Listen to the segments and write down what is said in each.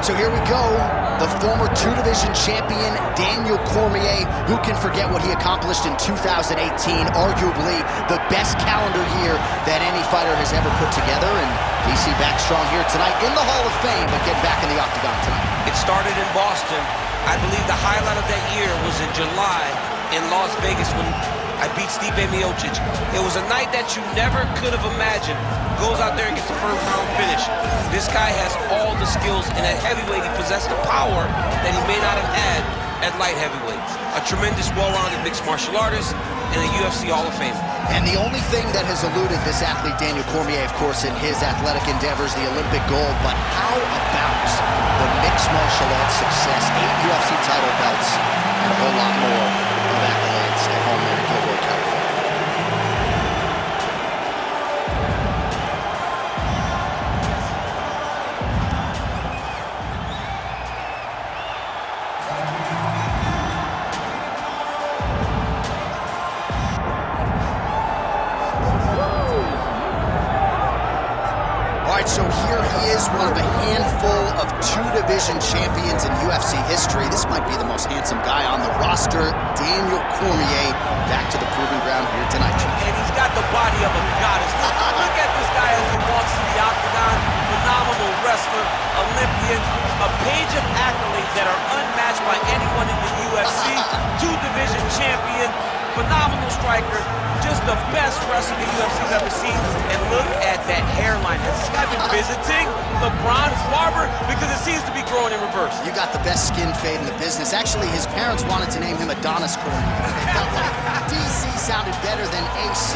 right, so here we go. The former two-division champion, Daniel Cormier, who can forget what he accomplished in 2018, arguably the best calendar year that any fighter has ever put together. And DC back strong here tonight in the Hall of Fame, but getting back in the octagon tonight. It started in Boston. I believe the highlight of that year was in July in Las Vegas when I beat Stipe Miocic. It was a night that you never could have imagined. Goes out there and gets the first round finish. This guy has all the skills, and at heavyweight, he possessed the power that he may not have had at light heavyweight. A tremendous, well-rounded mixed martial artist and a UFC Hall of Famer. And the only thing that has eluded this athlete, Daniel Cormier, of course, in his athletic endeavors, the Olympic gold. But how about the mixed martial arts success? 8 UFC title belts and a whole lot more of accolades at home there in Gilroy, California. So here he is, one of a handful of two-division champions in UFC history. This might be the most handsome guy on the roster, Daniel Cormier, back to the proving ground here tonight. And he's got the body of a goddess. Look at this guy as he walks through the octagon. Phenomenal wrestler, Olympian, a page of accolades that are unmatched by anyone in the UFC. Two-division champion, phenomenal striker, just the best wrestler the UFC's ever seen. And look at that hairline. Has this guy been visiting LeBron's barber? Because it seems to be growing in reverse. You got the best skin fade in the business. Actually, his parents wanted to name him Adonis Cormier. They felt like DC sounded better than AC.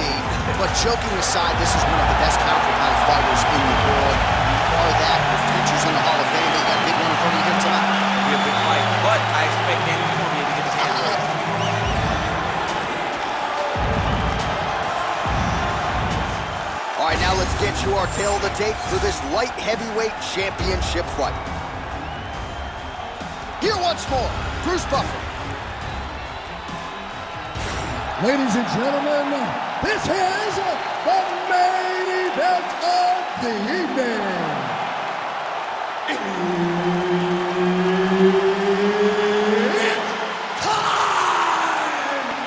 But joking aside, this is one of the best pound-for-pound fighters in the world. You are that. Your future's in the Hall of Fame. They got a big one in front of you here tonight. It'll be a big fight, but I expect Daniel Cormier to get his hands up. All right, now let's get you our tale of the tape for this light heavyweight championship fight. Here once more, Bruce Buffer. Ladies and gentlemen, this is the main event of the evening. It's time!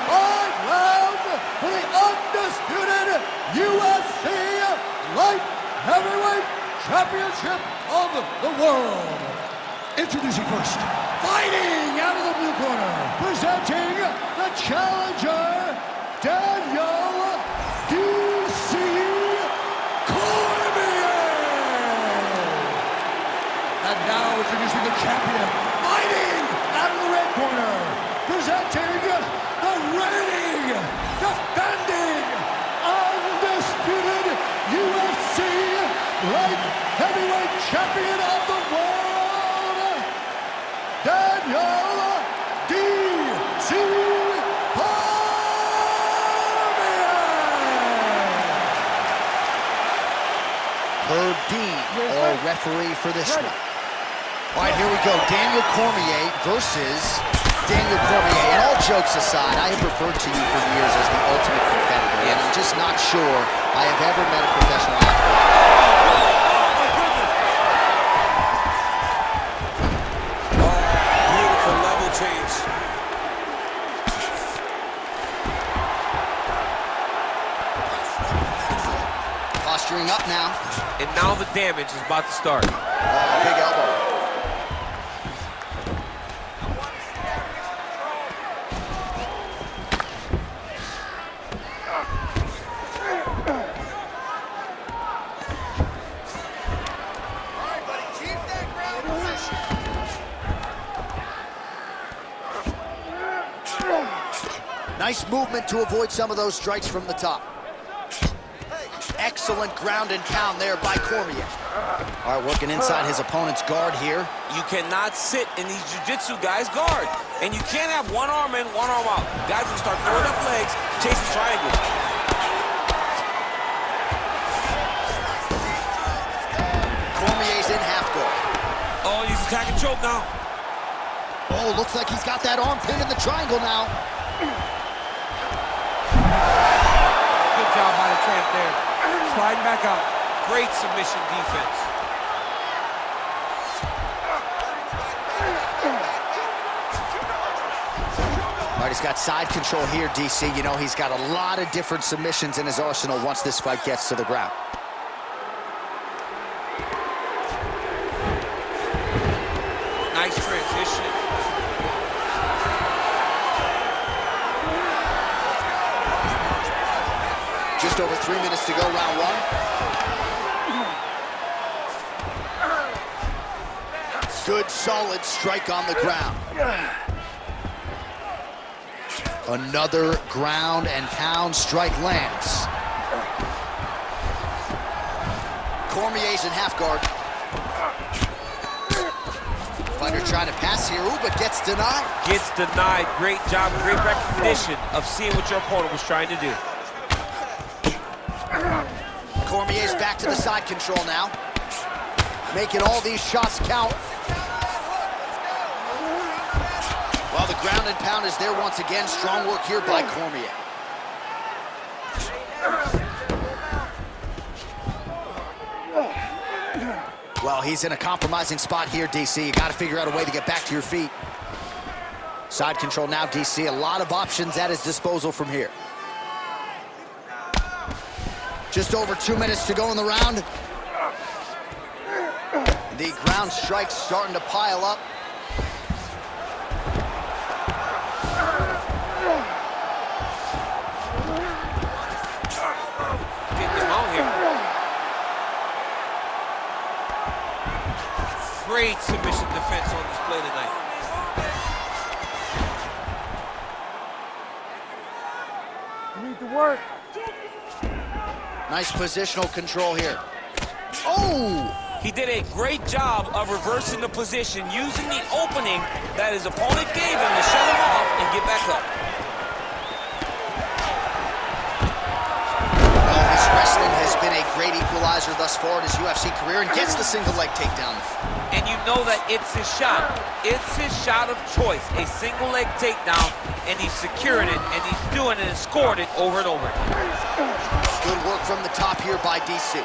5 rounds for the undisputed UFC Light Heavyweight Championship of the world. Introducing first, fighting out of the blue corner, presenting the challenger, Daniel D.C. Cormier. And now introducing the champion, fighting out of the red corner, presenting the reigning, defending, undisputed UFC Light Heavyweight Champion of the world, Daniel D.C. Herb Dean, our referee for this one. All right, here we go. Daniel Cormier versus Daniel Cormier. And all jokes aside, I have referred to you for years as the ultimate competitor. And I'm just not sure I have ever met a professional athlete. Beautiful level change. Posturing up now. And now the damage is about to start. Big elbow. Nice movement to avoid some of those strikes from the top. Excellent ground and pound there by Cormier. All right, working inside his opponent's guard here. You cannot sit in these jiu-jitsu guys' guard. And you can't have one arm in, one arm out. Guys will start throwing up legs, chasing triangles. Cormier's in half guard. Oh, he's attacking choke now. Oh, looks like he's got that arm pinned in the triangle now. Good job by the champ there. Sliding back out. Great submission defense. right, he's got side control here, DC. You know, he's got a lot of different submissions in his arsenal once this fight gets to the ground. Nice transition. Just over 3 minutes to go, round one. Good, solid strike on the ground. Another ground and pound strike lands. Cormier's in half guard. Fighter trying to pass here, ooh, but gets denied. Gets denied. Great job, great recognition of seeing what your opponent was trying to do. Cormier's back to the side control now. Making all these shots count. Well, the ground and pound is there once again. Strong work here by Cormier. Well, he's in a compromising spot here, DC. You got to figure out a way to get back to your feet. Side control now, DC. A lot of options at his disposal from here. Just over 2 minutes to go in the round. The ground strikes starting to pile up. Getting him out here. Great submission defense on display tonight. You need to work. Nice positional control here. Oh! He did a great job of reversing the position, using the opening that his opponent gave him to shut him off and get back up. Well, his wrestling has been a great equalizer thus far in his UFC career and gets the single leg takedown. And you know that it's his shot. It's his shot of choice, a single leg takedown, and he's securing it, and he's doing it and scored it over and over. Good work from the top here by DC.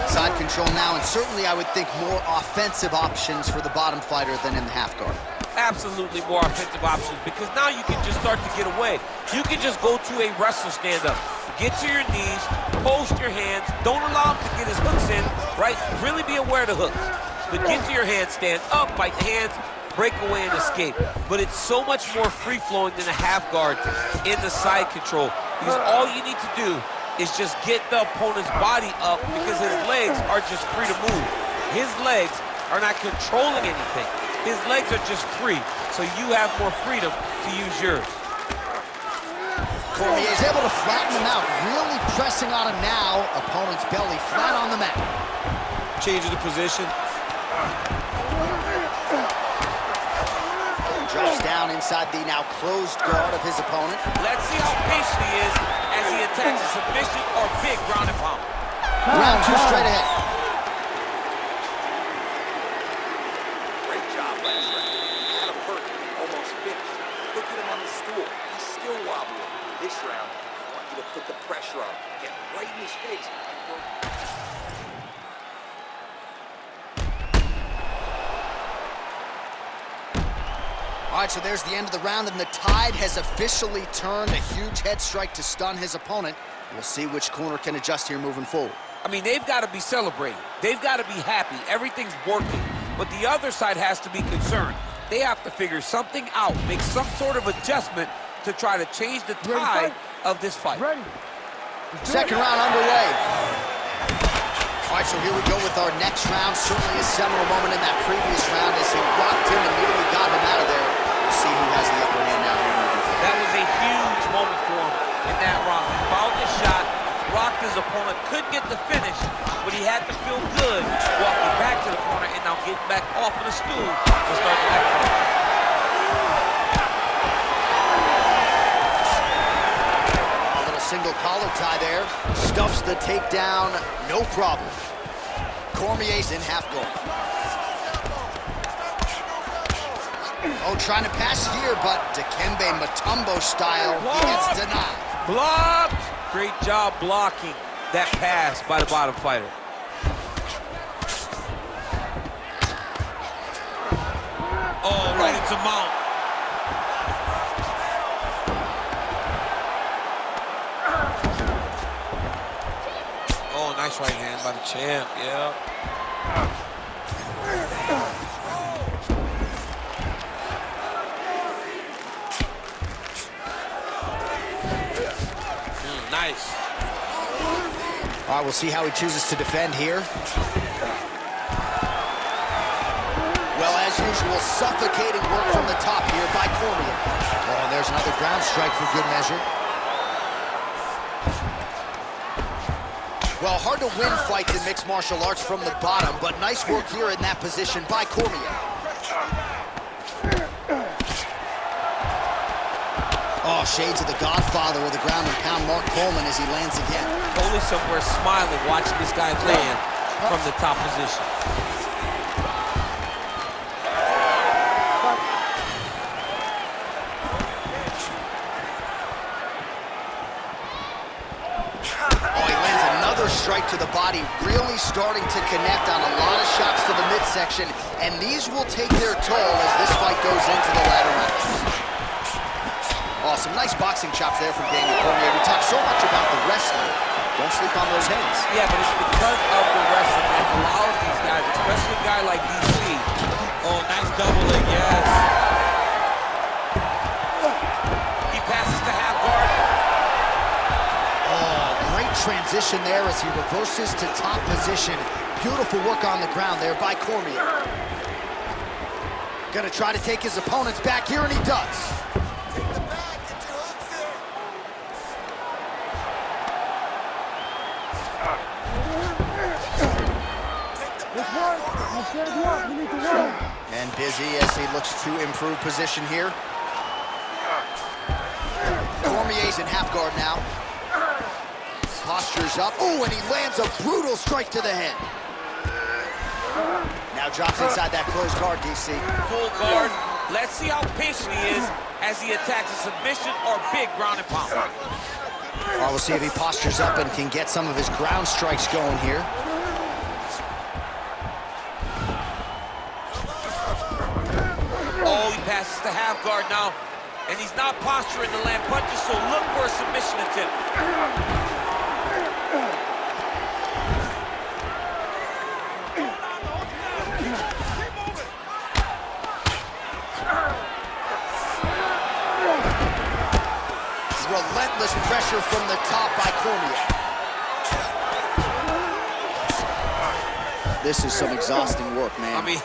Side control now, and certainly I would think more offensive options for the bottom fighter than in the half guard. Absolutely more offensive options, because now you can just start to get away. You can just go to a wrestler stand-up. Get to your knees, post your hands, don't allow him to get his hooks in, right? Really be aware of the hooks. But get to your hands, stand up, bite the hands, break away and escape. But it's so much more free-flowing than a half guard in the side control, because all you need to do is just get the opponent's body up, because his legs are just free to move. His legs are not controlling anything. His legs are just free, so you have more freedom to use yours. Cormier is able to flatten him out, really pressing on him now. Opponent's belly flat on the mat. Change of the position. Drops down inside the now closed guard of his opponent. Let's see how patient he is as he attacks a submission or big ground and pound. Round two straight ahead. Great job last round. Had him hurt, almost finished. Look at him on the stool. He's still wobbling. This round, I want you to put the pressure on. Get right in his face. All right, so there's the end of the round, and the tide has officially turned. A huge head strike to stun his opponent. We'll see which corner can adjust here moving forward. I mean, they've got to be celebrating. They've got to be happy. Everything's working. But the other side has to be concerned. They have to figure something out, make some sort of adjustment to try to change the tide of this fight. Ready. Second round underway. All right, so here we go with our next round. Certainly a seminal moment in that previous round as he rocked him and nearly got him out of there. We'll see who has the upper hand now here moving forward. That was a huge moment for him in that round. He fouled the shot, rocked his opponent, couldn't get the finish, but he had to feel good walking back to the corner and now getting back off of the stool to start the next round. A little single collar tie there. Stuffs the takedown, no problem. Cormier's in half guard. Oh, trying to pass here, but Dikembe Mutombo style, he gets denied. Blocked! Great job blocking that pass by the bottom fighter. Sends him out. Oh, nice right hand by the champ, yeah. Nice. All right, we'll see how he chooses to defend here. Well, as usual, suffocating work from the top here by Cormier. Oh, and there's another ground strike for good measure. Well, hard to win fights in mixed martial arts from the bottom, but nice work here in that position by Cormier. Oh, shades of the godfather of the ground and pound, Mark Coleman, as he lands again. Only somewhere smiling watching this guy land from the top position. Strike to the body, really starting to connect on a lot of shots to the midsection, and these will take their toll as this fight goes into the latter rounds. Oh, some nice boxing chops there from Daniel Cormier. We talk so much about the wrestling. Don't sleep on those hands. Yeah, but it's because of the wrestling that allows these guys, especially a guy like DC. Oh, nice double leg, yes. He passes to half guard. Transition there as he reverses to top position. Beautiful work on the ground there by Cormier. Gonna try to take his opponents back here, and he does. Take the back, get your hooks there. And busy as he looks to improve position here. Cormier's in half guard now. Postures up. Oh, and he lands a brutal strike to the head. Now drops inside that closed guard, DC. Full guard. Let's see how patient he is as he attacks a submission or big ground and pound. All right, we'll see if he postures up and can get some of his ground strikes going here. Oh, he passes the half guard now. And he's not posturing to land punches, so look for a submission attempt. Relentless pressure from the top by Cormier. This is some exhausting work, man. I mean,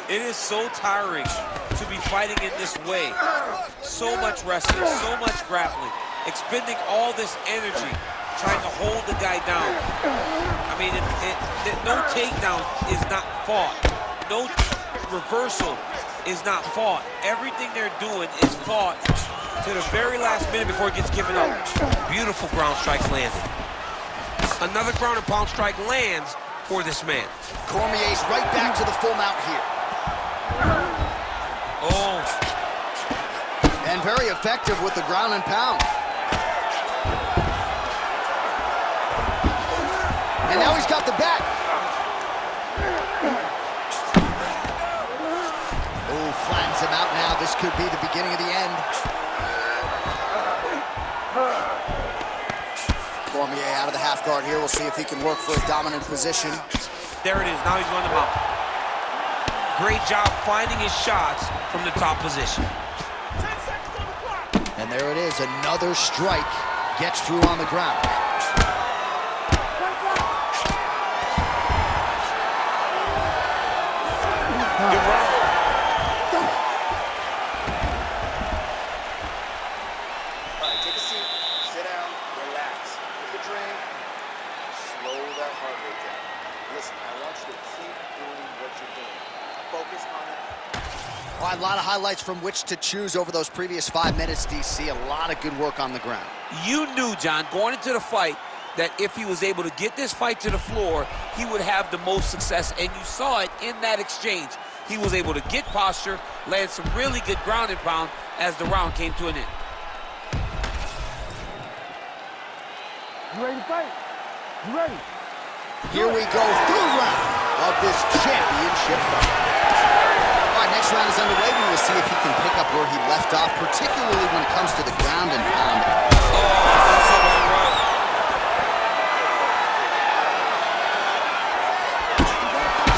it is so tiring to be fighting in this way. So much wrestling, so much grappling, expending all this energy trying to hold the guy down. I mean, no takedown is not fought. No reversal is not fought. Everything they're doing is fought to the very last minute before it gets given up. Beautiful ground strikes landed. Another ground and pound strike lands for this man. Cormier's right back to the full mount here. Oh. And very effective with the ground and pound. And now he's got the back. Oh, flattens him out now. This could be the beginning of the end. Cormier out of the half guard here. We'll see if he can work for a dominant position. There it is. Now he's on the mount. Great job finding his shots from the top position. And there it is. Another strike gets through on the ground. Good run. All right, take a seat, sit down, relax. Take a drink, slow that heart rate down. Listen, I want you to keep doing what you're doing. Focus on it. All right, a lot of highlights from which to choose over those previous 5 minutes, DC. A lot of good work on the ground. You knew, John, going into the fight, that if he was able to get this fight to the floor, he would have the most success, and you saw it in that exchange. He was able to get posture, land some really good ground and pound as the round came to an end. You ready to fight? You ready? Here we go, third round of this championship fight. All right, next round is underway. We will see if he can lift off, particularly when it comes to the ground and pound.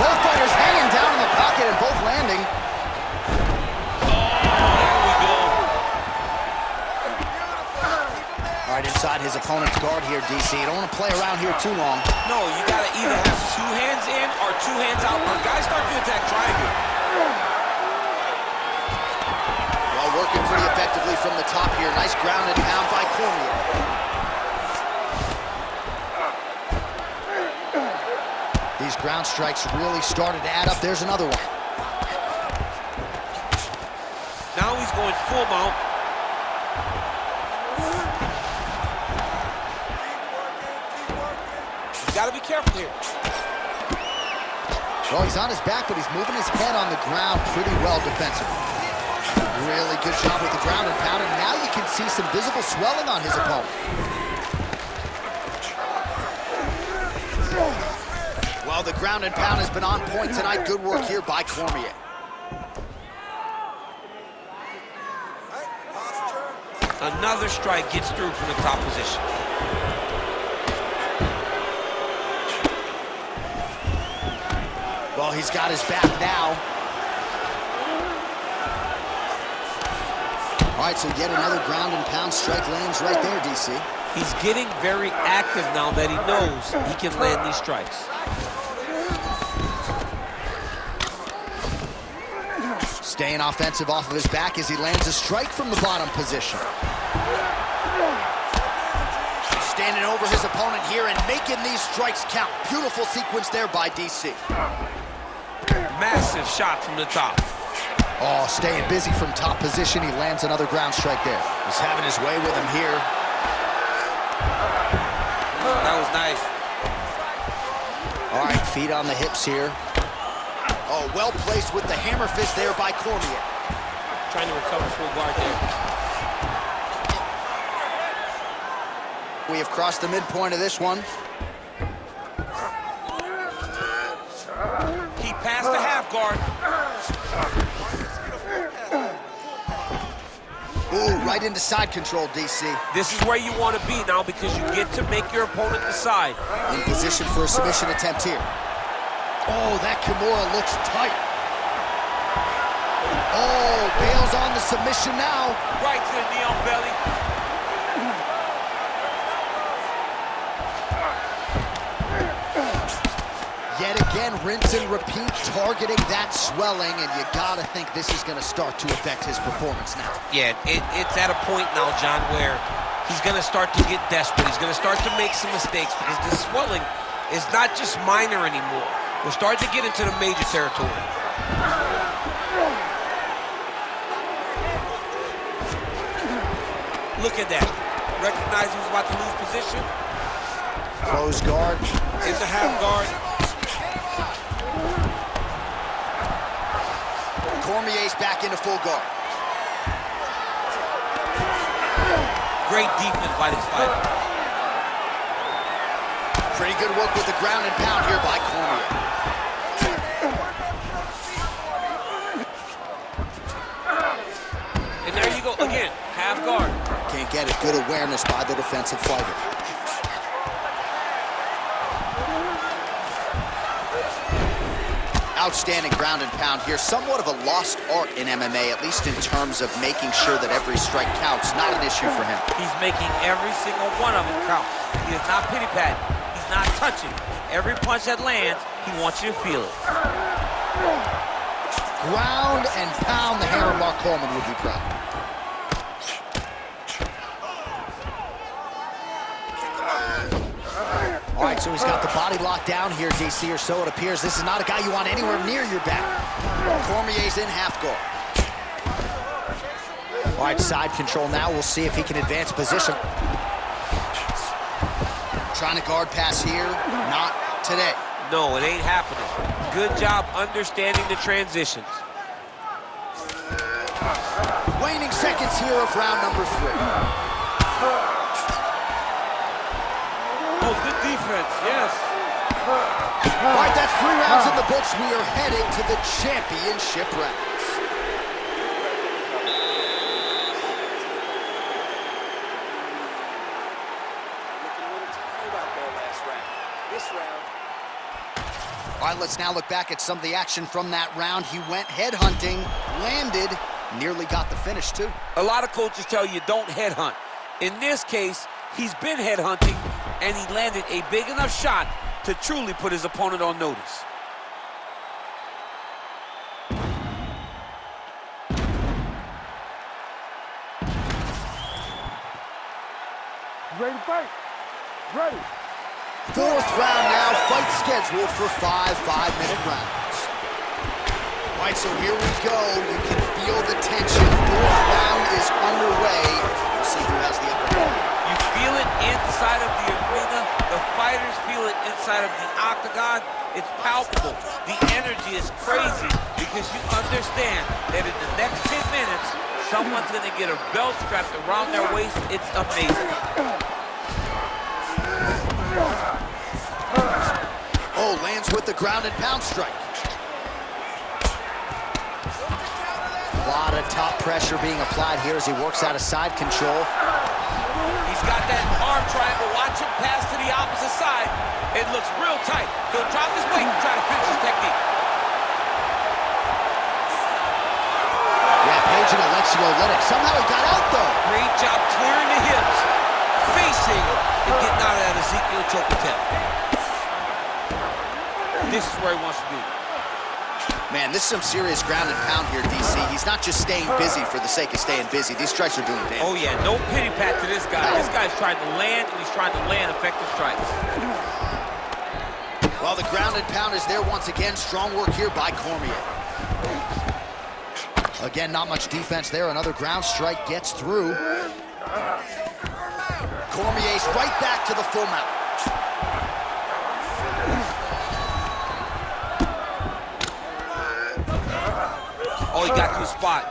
Both fighters hanging down in the pocket and both landing. All right, inside his opponent's guard here, DC. You don't want to play around here too long. No, you got to either have 2 hands in or 2 hands out. When guys start to attack triangle. Well, working pretty effectively from the top here. Nice ground and pound by Cormier. These ground strikes really started to add up. There's another one. Now he's going full mount. Got to be careful here. Well, he's on his back, but he's moving his head on the ground pretty well defensively. Really good job with the ground and pound, and now you can see some visible swelling on his opponent. Well, the ground and pound has been on point tonight. Good work here by Cormier. Another strike gets through from the top position. Well, he's got his back now. All right, so yet another ground and pound strike lands right there, DC. He's getting very active now that he knows he can land these strikes. Staying offensive off of his back as he lands a strike from the bottom position. Standing over his opponent here and making these strikes count. Beautiful sequence there by DC. Massive shot from the top. Oh, staying busy from top position. He lands another ground strike there. He's having his way with him here. That was nice. All right, feet on the hips here. Oh, well placed with the hammer fist there by Cormier. Trying to recover full guard there. We have crossed the midpoint of this one. He passed the half guard. Ooh, right into side control, DC. This is where you want to be now because you get to make your opponent decide. In position for a submission attempt here. Oh, that Kimura looks tight. Oh, bails on the submission now. Right to the knee on belly. Yet again, rinse and repeat, targeting that swelling, and you gotta think this is gonna start to affect his performance now. Yeah, it's at a point now, John, where he's gonna start to get desperate. He's gonna start to make some mistakes because this swelling is not just minor anymore. We're starting to get into the major territory. Look at that. Recognize he was about to lose position. Close guard. In the half guard. Cormier's back into full guard. Great defense by this fighter. Pretty good work with the ground and pound here by Cormier. And there you go, again, half guard. Can't get it. Good awareness by the defensive fighter. Outstanding ground and pound here. Somewhat of a lost art in MMA, at least in terms of making sure that every strike counts. Not an issue for him. He's making every single one of them count. He is not pity-patting. He's not touching. Every punch that lands, he wants you to feel it. Ground and pound. The hammer Mark Coleman would be proud. All right, so he's got the body locked down here, DC, or so it appears. This is not a guy you want anywhere near your back. Cormier's in half guard. All right, side control now. We'll see if he can advance position. Trying to guard pass here. Not today. No, it ain't happening. Good job understanding the transitions. Waning seconds here of round number 3. Oh, good defense, yes. All right, that's 3 rounds in the books. We are headed to the championship rounds. right, let's now look back at some of the action from that round. He went headhunting, landed, nearly got the finish, too. A lot of coaches tell you don't headhunt. In this case, he's been headhunting, and he landed a big enough shot to truly put his opponent on notice. Ready to fight? Ready. Fourth round now, fight scheduled for 5 5-minute rounds. All right, so here we go. You can feel the tension. Fourth round is underway. We'll see who has the upper hand. You feel it inside of the arena. The fighters feel it inside of the octagon. It's palpable. The energy is crazy because you understand that in the next 10 minutes, someone's going to get a belt strapped around their waist. It's amazing. Oh, lands with the ground and pound strike. A lot of top pressure being applied here as he works out of side control. He's got that arm triangle. Watch him pass to the opposite side. It looks real tight. He'll drop his weight and try to finish his technique. Yeah, Page and Alexio Oleinik. Somehow he got out, though. Great job clearing the hips, facing, and getting out of that Ezekiel choke attempt. This is where he wants to be. Man, this is some serious ground and pound here, DC. He's not just staying busy for the sake of staying busy. These strikes are doing damage. Oh, yeah, no pity pat to this guy. This guy's trying to land, and he's trying to land effective strikes. Well, the ground and pound is there once again. Strong work here by Cormier. Again, not much defense there. Another ground strike gets through. Cormier's right back to the full mount. Oh, he got to the spot.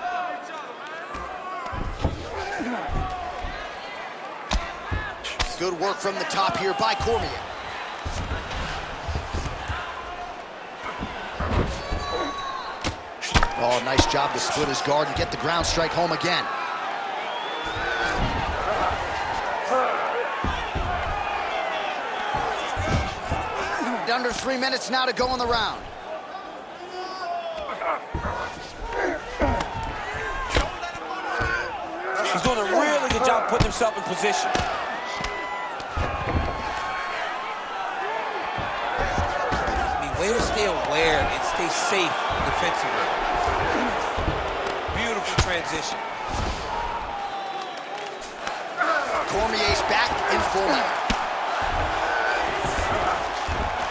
Good work from the top here by Cormier. Oh, nice job to split his guard and get the ground strike home again. Under 3 minutes now to go in the round. He's doing a really good job putting himself in position. I mean, way to stay aware and stay safe defensively. Beautiful transition. Cormier's back in full mount.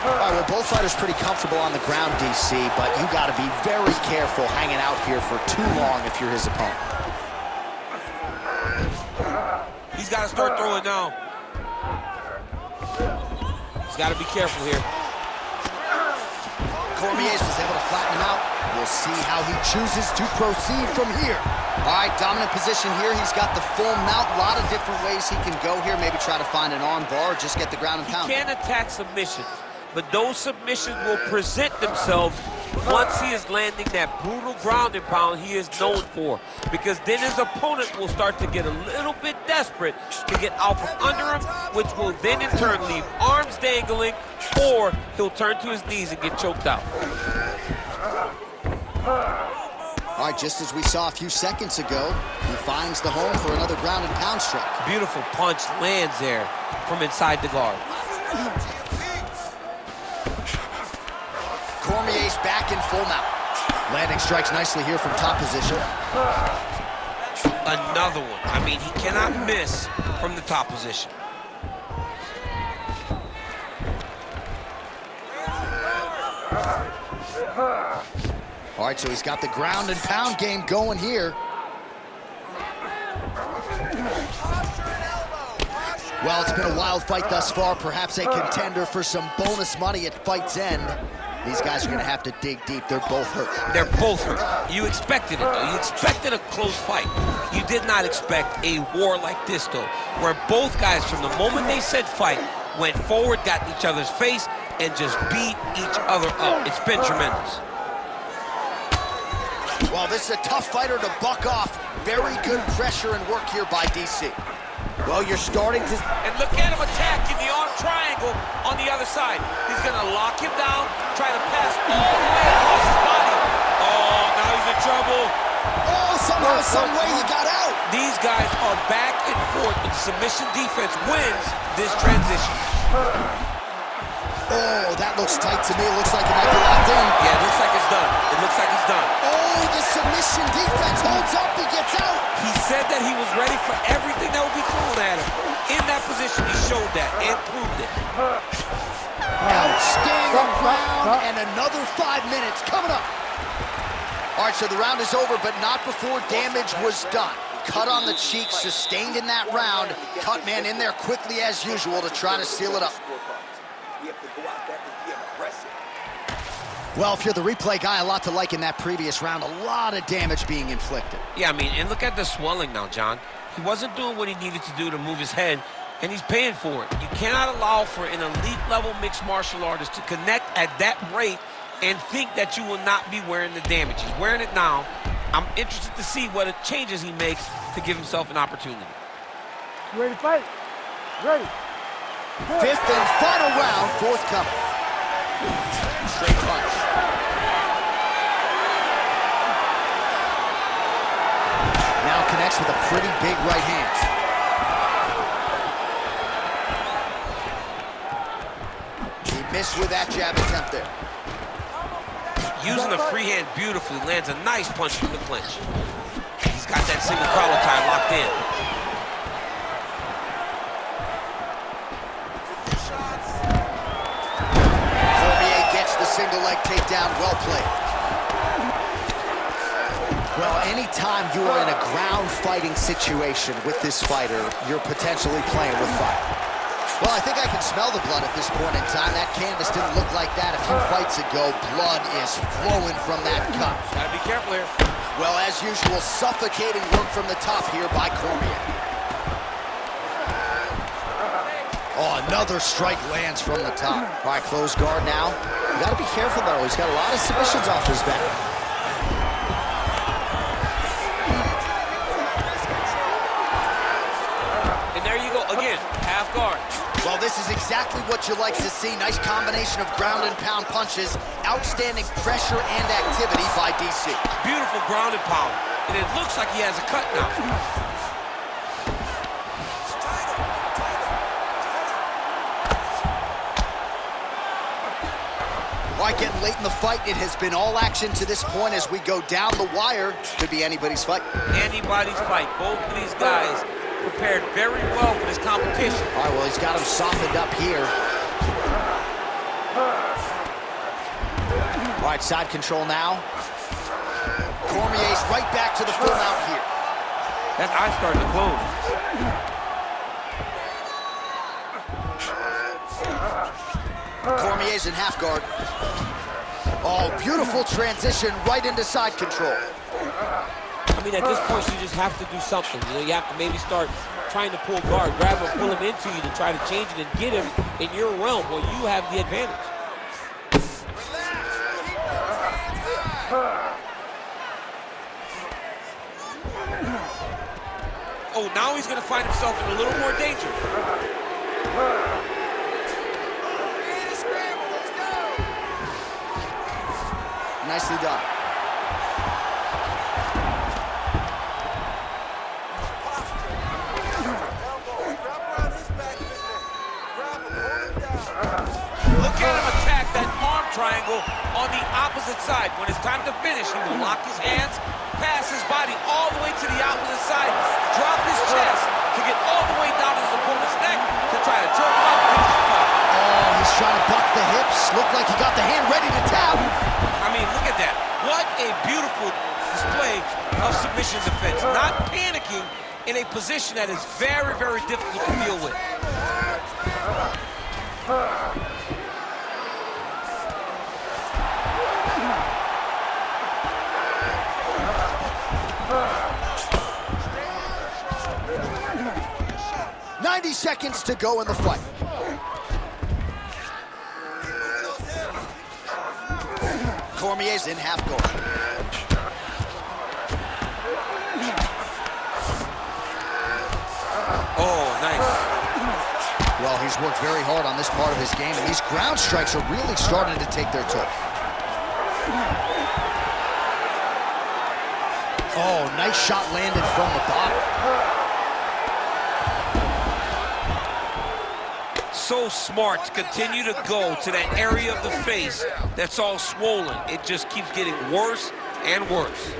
All right, well, both fighters pretty comfortable on the ground, DC, but you got to be very careful hanging out here for too long if you're his opponent. He's got to start throwing now. He's got to be careful here. Cormier was able to flatten him out. We'll see how he chooses to proceed from here. All right, dominant position here. He's got the full mount. A lot of different ways he can go here. Maybe try to find an arm bar or just get the ground and pound. He can attack submissions, but those submissions will present themselves once he is landing that brutal ground and pound he is known for. Because then his opponent will start to get a little bit desperate to get out from under him, which will then in turn leave arms dangling, or he'll turn to his knees and get choked out. All right, just as we saw a few seconds ago, he finds the home for another ground and pound strike. Beautiful punch lands there from inside the guard. Cormier's back in full mount. Landing strikes nicely here from top position. Another one. I mean, he cannot miss from the top position. All right, so he's got the ground and pound game going here. Well, it's been a wild fight thus far, perhaps a contender for some bonus money at fight's end. These guys are going to have to dig deep. They're both hurt. They're both hurt. You expected it, though. You expected a close fight. You did not expect a war like this, though, where both guys, from the moment they said fight, went forward, got in each other's face, and just beat each other up. It's been tremendous. Well, this is a tough fighter to buck off. Very good pressure and work here by DC. Well, you're starting to... And look at him attacking the arm triangle on the other side. He's going to lock him down, try to pass all the way across his body. Oh, now he's in trouble. Oh, somehow, some way you got out. These guys are back and forth, and submission defense wins this transition. Oh, that looks tight to me. It looks like it might be locked in. Yeah, it looks like it's done. It looks like it's done. Oh, the submission defense holds up. He gets out. He said that he was ready for everything that would be thrown at him. In that position, he showed that and proved it. Outstanding round, and another 5 minutes coming up. All right, so the round is over, but not before damage was done. Cut on the cheek, sustained in that round. Cut man in there quickly as usual to try to seal it up. Well, if you're the replay guy, a lot to like in that previous round. A lot of damage being inflicted. Yeah, I mean, and look at the swelling now, John. He wasn't doing what he needed to do to move his head, and he's paying for it. You cannot allow for an elite-level mixed martial artist to connect at that rate and think that you will not be wearing the damage. He's wearing it now. I'm interested to see what changes he makes to give himself an opportunity. You ready to fight? Ready. Fifth and final round, forthcoming. Straight punch. Now connects with a pretty big right hand. He missed with that jab attempt there. Using the free hand beautifully, lands a nice punch from the clinch. He's got that single collar tie locked in. Cormier gets the single leg takedown, well played. Well, anytime you are in a ground fighting situation with this fighter, you're potentially playing with fire. Well, I think I can smell the blood at this point in time. That canvas didn't look like that a few fights ago. Blood is flowing from that cut. Gotta be careful here. Well, as usual, suffocating work from the top here by Cormier. Oh, another strike lands from the top. All right, close guard now. You gotta be careful, though. He's got a lot of submissions off his back. And there you go, again, half guard. Well, this is exactly what you like to see. Nice combination of ground and pound punches. Outstanding pressure and activity by DC. Beautiful ground and pound. And it looks like he has a cut now. All right, getting late in the fight. It has been all action to this point as we go down the wire. Could be anybody's fight. Anybody's fight. Both of these guys prepared very well for this competition. All right, well, he's got him softened up here. All right, side control now. Cormier's right back to the full mount here. That eye starting to close. Cormier's in half guard. Oh, beautiful transition right into side control. I mean, at this point, you just have to do something. You know, you have to maybe start trying to pull guard, grab him, pull him into you to try to change it and get him in your realm where you have the advantage. Oh, now he's going to find himself in a little more danger. Nicely done. Look at him attack that arm triangle on the opposite side. When it's time to finish, he will lock his hands, pass his body all the way to the opposite side, drop his chest to get all the way down to his opponent's neck to try to choke him out and finish the fight. Oh, he's trying to buck the hips. Looked like he got the hand ready to tap. I mean, look at that. What a beautiful display of submission defense. Not panicking in a position that is very, very difficult to deal with. Seconds to go in the fight. Cormier's in half guard. Oh, He's worked very hard on this part of his game, and these ground strikes are really starting to take their toll. Oh, nice shot landed from the bottom. So smart to continue to go to that area of the face that's all swollen. It just keeps getting worse and worse.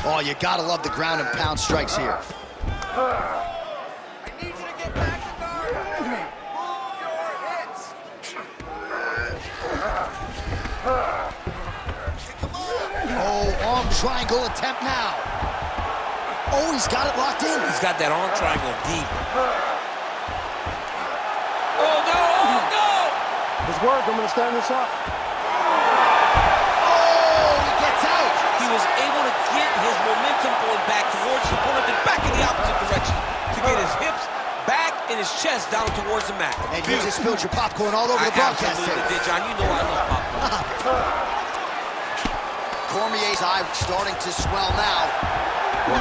Oh, you gotta love the ground and pound strikes here. I need you to get back to guard. Move your hits. Oh, arm triangle attempt now. Oh, he's got it locked in. He's got that arm triangle deep. Oh, no! Oh, no! It's work. I'm going to stand this up. Oh, he gets out. He was able to get his momentum going back towards his opponent and back in the opposite direction to get his hips back and his chest down towards the mat. And you just spilled your popcorn all over the broadcast absolutely table. did, John. You know I love popcorn. Cormier's eye starting to swell now. Oh,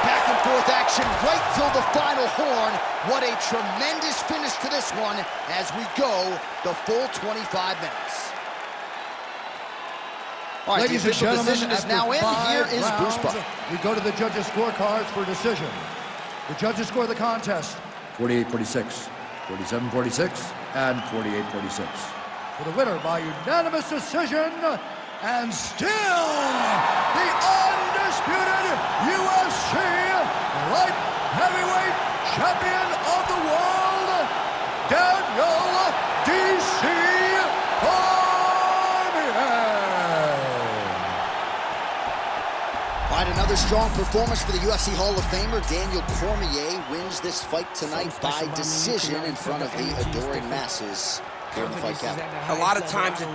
back and forth action right till the final horn. What a tremendous finish to this one as we go the full 25 minutes. All right, Ladies the and official gentlemen, decision is after now in. 5 Here is Bruce rounds, Buck. we go to the judges' scorecards for decision. The judges score the contest 48-46, 47-46, and 48-46. for the winner by unanimous decision, and still the undisputed UFC light heavyweight champion of the world, Daniel D.C. Cormier. All right, another strong performance for the UFC Hall of Famer. Daniel Cormier wins this fight tonight by decision in front of the adoring masses here in the fight capital. A lot of times it